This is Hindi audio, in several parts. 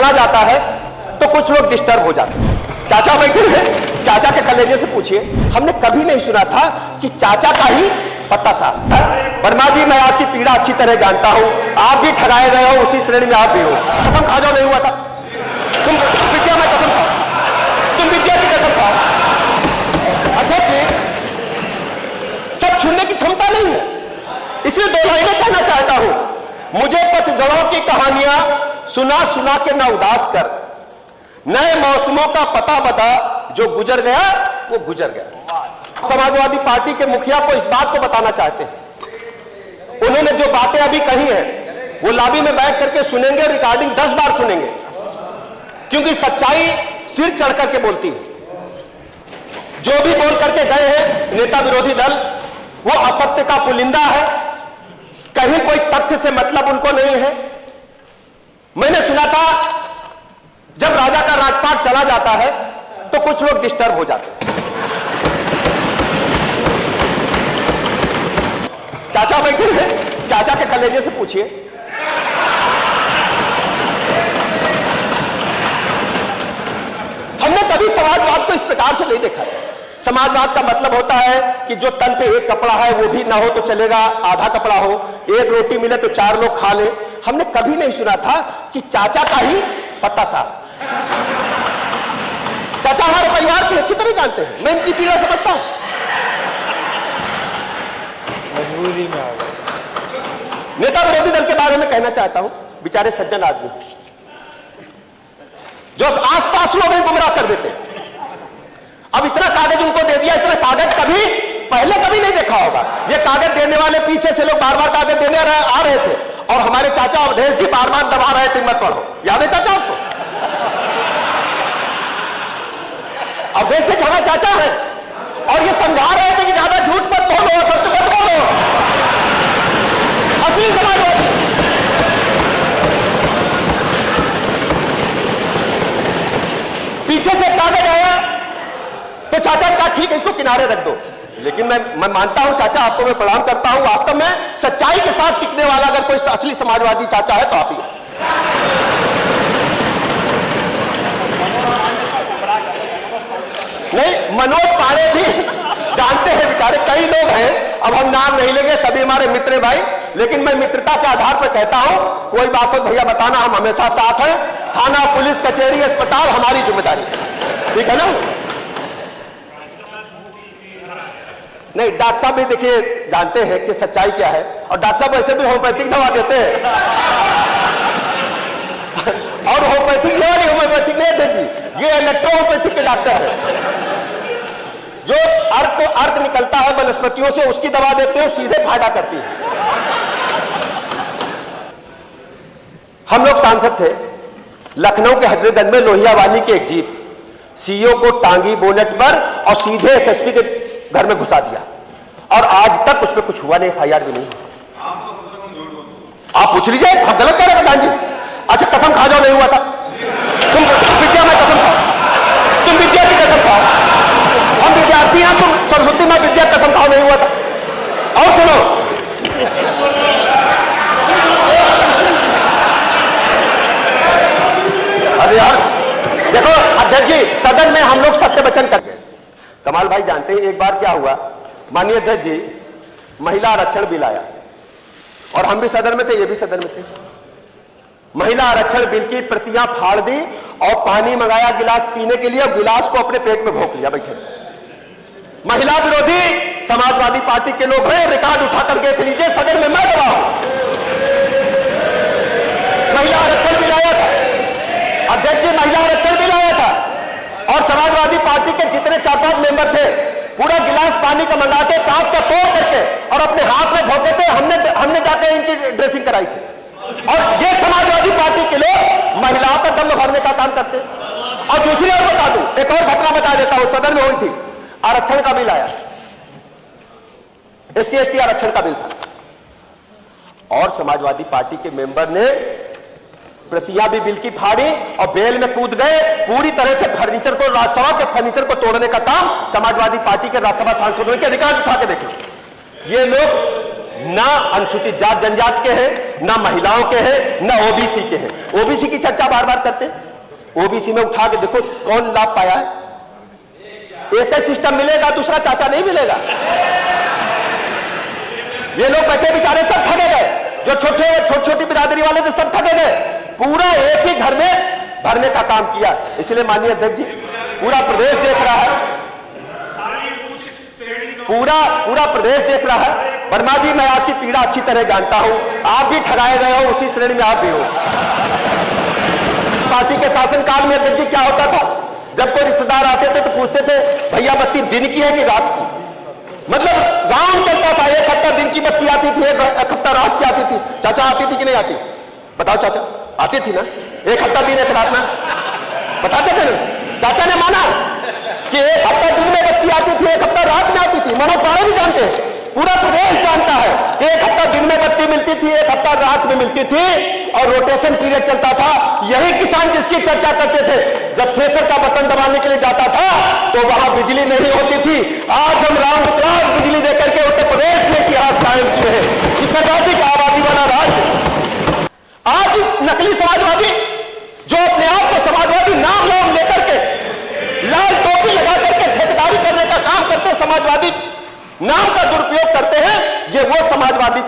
चला जाता है तो कुछ लोग डिस्टर्ब हो जाते हैं। चाचा बैठे हैं, चाचा के कलेजे से पूछिए, हमने कभी नहीं सुना था कि चाचा का ही पत्ता साफ है। वर्मा जी, मैं आपकी पीड़ा अच्छी तरह जानता हूं, आप भी ठगाए गए हो, उसी श्रेणी में आप भी हो। कसम खा जाओ नहीं हुआ था, तुम विद्या में कसम खाओ, तुम विद्या की कसम खाओ। अध्यक्ष जी, सब छूने की क्षमता नहीं है, इसलिए दो लाइनें कहना चाहता हूं। मुझे पतझड़ों की कहानियां सुना सुना के ना उदास कर, नए मौसमों का पता बता, जो गुजर गया वो गुजर गया। समाजवादी पार्टी के मुखिया को इस बात को बताना चाहते हैं, उन्होंने जो बातें अभी कही हैं वो लॉबी में बैठ करके सुनेंगे, रिकॉर्डिंग 10 बार सुनेंगे, क्योंकि सच्चाई सिर चढ़ करके बोलती है। जो भी बोल करके गए हैं नेता विरोधी दल, वो असत्य का पुलिंदा है, कहीं कोई तथ्य से मतलब उनको नहीं है। मैंने सुना था जब राजा का राजपाट चला जाता है तो कुछ लोग डिस्टर्ब हो जाते हैं। चाचा बैठे हैं, चाचा के कलेजे से पूछिए, हमने कभी समाजवाद को इस प्रकार से नहीं देखा है। समाजवाद का मतलब होता है कि जो तन पे एक कपड़ा है वो भी ना हो तो चलेगा, आधा कपड़ा हो, एक रोटी मिले तो 4 लोग खा ले। हमने कभी नहीं सुना था कि चाचा का ही पत्ता साफ। चाचा हमारे परिवार की अच्छी तरह जानते हैं, मैं इनकी पीड़ा समझता हूं। मजबूरी में आ गए। नेता विरोधी दल के बारे में कहना चाहता हूं, बेचारे सज्जन आदमी जो आसपास लोग गुमराह कर देते हैं। अब इतना कागज उनको दे दिया, इतना कागज कभी पहले कभी नहीं देखा होगा। ये कागज देने वाले पीछे से लोग बार बार कागज देने आ रहे थे और हमारे चाचा अवधेश जी बार बार दबा रहे थे, मत पढ़ो। याद है चाचा आपको? अवधेश जी हमारे चाचा है और ये समझा रहे थे कि ज्यादा झूठ मत बोलो, सत्य मत बोलो। असली समाजवादी पीछे से कागज आया तो चाचा का ठीक है, इसको किनारे रख दो। लेकिन मैं मानता हूं चाचा, आपको मैं प्रणाम करता हूं। वास्तव में सच्चाई के साथ टिकने वाला अगर कोई असली समाजवादी चाचा है तो आप ही। नहीं, मनोज पांडे भी जानते हैं बेचारे, कई लोग हैं, अब हम नाम नहीं लेंगे, सभी हमारे मित्र भाई। लेकिन मैं मित्रता के आधार पर कहता हूं, कोई बात हो भैया बताना, हम हमेशा साथ हैं। थाना, पुलिस, कचहरी, अस्पताल हमारी जिम्मेदारी है, ठीक है ना? नहीं, डॉक्टर साहब भी देखिए जानते हैं कि सच्चाई क्या है, और डॉक्टर साहब वैसे भी होम्योपैथिक दवा देते हैं और होम्योपैथिक नहीं थे जी, ये इलेक्ट्रोहोम्योपैथिक के डॉक्टर है। जो अर्क निकलता है वनस्पतियों से, उसकी दवा देते हैं, सीधे फायदा करती है। हम लोग सांसद थे, लखनऊ के हजरतगंज में लोहिया वाली की एक जीप सीईओ को टांगी बोनेट पर और सीधे एसएसपी के घर में घुसा दिया, और आज तक उस पर कुछ हुआ नहीं, एफआईआर भी नहीं हुआ। आप पूछ लीजिए, आप गलत कह रहे हैं प्रधान जी। अच्छा, कसम खा जाओ नहीं हुआ था, तुम विद्या में कसम खाओ, तुम विद्या की कसम खाओ, हम विद्यार्थी हैं, तुम सरस्वती में विद्या कसम खाओ नहीं हुआ था। और सुनो, अरे यार देखो अध्यक्ष जी, सदन में हम लोग सत्य वचन करते हैं। कमाल भाई जानते हैं एक बार क्या हुआ, माननीय अध्यक्ष जी, महिला आरक्षण बिल आया और हम भी सदन में थे, ये भी सदन में थे। महिला आरक्षण बिल की प्रतियां फाड़ दी और पानी मंगाया गिलास पीने के लिए, गिलास को अपने पेट में भोंक लिया बैठे। महिला विरोधी समाजवादी पार्टी के लोग हैं, रिकॉर्ड उठाकर देख लीजिए, सदन में मैं गवाह हूं। महिला आरक्षण बिल आया था अध्यक्ष जी, महिला आरक्षण बिल आया था और समाजवादी पार्टी के जितने 4-5 मेंबर थे पूरा गिलास पानी का मंगा के कांच का तोड़ करके और अपने हाथ में भोंके थे। हमने जाकर इनकी ड्रेसिंग कराई थी। और ये समाजवादी पार्टी के लोग महिलाओं का दम भरने का काम करते हैं। और दूसरी ओर बता दूं, एक और घटना बता देता हूं, सदन में हुई थी, आरक्षण का बिल आया, SC/ST आरक्षण का बिल था और समाजवादी पार्टी के मेंबर ने प्रतियां भी बिल की फाड़ी और बेल में कूद गए। पूरी तरह से फर्नीचर को, राज्यसभा के फर्नीचर को तोड़ने का काम समाजवादी पार्टी के राज्यसभा सांसदों के अधिकार उठा के देखे। ये लोग ना अनुसूचित जात जनजाति के हैं, ना महिलाओं के हैं, ना ओबीसी के हैं। ओबीसी की चर्चा बार बार करते? ओबीसी में उठा के देखो कौन लाभ पाया है। एक ही सिस्टम मिलेगा, दूसरा चाचा नहीं मिलेगा। ये लोग बैठे बेचारे सब ठगे गए, जो छोटी छोटी बिरादरी वाले थे सब ठगे गए। पूरा एक ही घर में भरने का काम किया। इसलिए माननीय अध्यक्ष जी, पूरा प्रदेश देख रहा है, पूरा प्रदेश देख रहा है। वर्मा जी, मैं आपकी पीड़ा अच्छी तरह जानता हूं, आप भी ठगाए गए हो, उसी श्रेणी में आप भी हो। पार्टी के शासनकाल में अध्यक्ष जी क्या होता था, जब कोई रिश्तेदार आते थे तो पूछते थे भैया बत्ती दिन की है कि रात की। मतलब गांव चलता था, एक हफ्ता दिन की बत्ती आती थी, एक हफ्ता रात की आती थी। चाचा आती थी कि नहीं आती? बताओ चाचा, आती थी ना? एक हफ्ता दिन एक रात में बताते थे ना? चाचा ने माना कि एक हफ्ता दिन में बत्ती आती थी, एक हफ्ता रात में आती थी। मनोपाड़ा भी जानते हैं, पूरा प्रदेश जानता है कि एक हफ्ता दिन में बत्ती मिलती थी, एक हफ्ता रात में मिलती थी, और रोटेशन पीरियड चलता था। यही किसान जिसकी चर्चा करते थे, जब थ्रेसर का बटन दबाने के लिए जाता था तो वहां बिजली नहीं होती थी। आज हम राउंड क्लॉक बिजली देकर के उत्तर प्रदेश में इतिहास कायम किए हैं, इस सर्वाधिक आबादी वाला राज्य। आज इस नकली समाजवादी जो अपने आप को समाजवादी नाम वाम लेकर के लाल टोपी लगा करके ठेकेदारी करने का काम करते, समाजवादी नाम का दुरुपयोग करते हैं, ये वो समाजवादी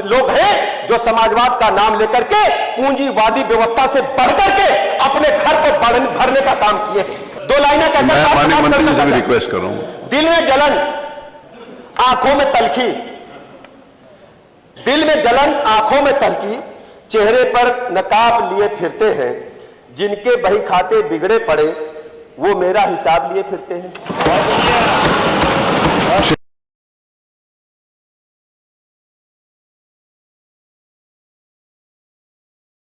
लोग हैं जो समाजवाद का नाम लेकर के पूंजीवादी व्यवस्था से बढ़कर के अपने घर को भरने का काम किए। दो लाइनें कहकर मैं माननीय मंत्री से भी रिक्वेस्ट कर रहा हूं। दिल में जलन, आंखों में तलखी, दिल में जलन, आंखों में तलखी, चेहरे पर नकाब लिए फिरते हैं, जिनके बही खाते बिगड़े पड़े वो मेरा हिसाब लिए फिरते हैं।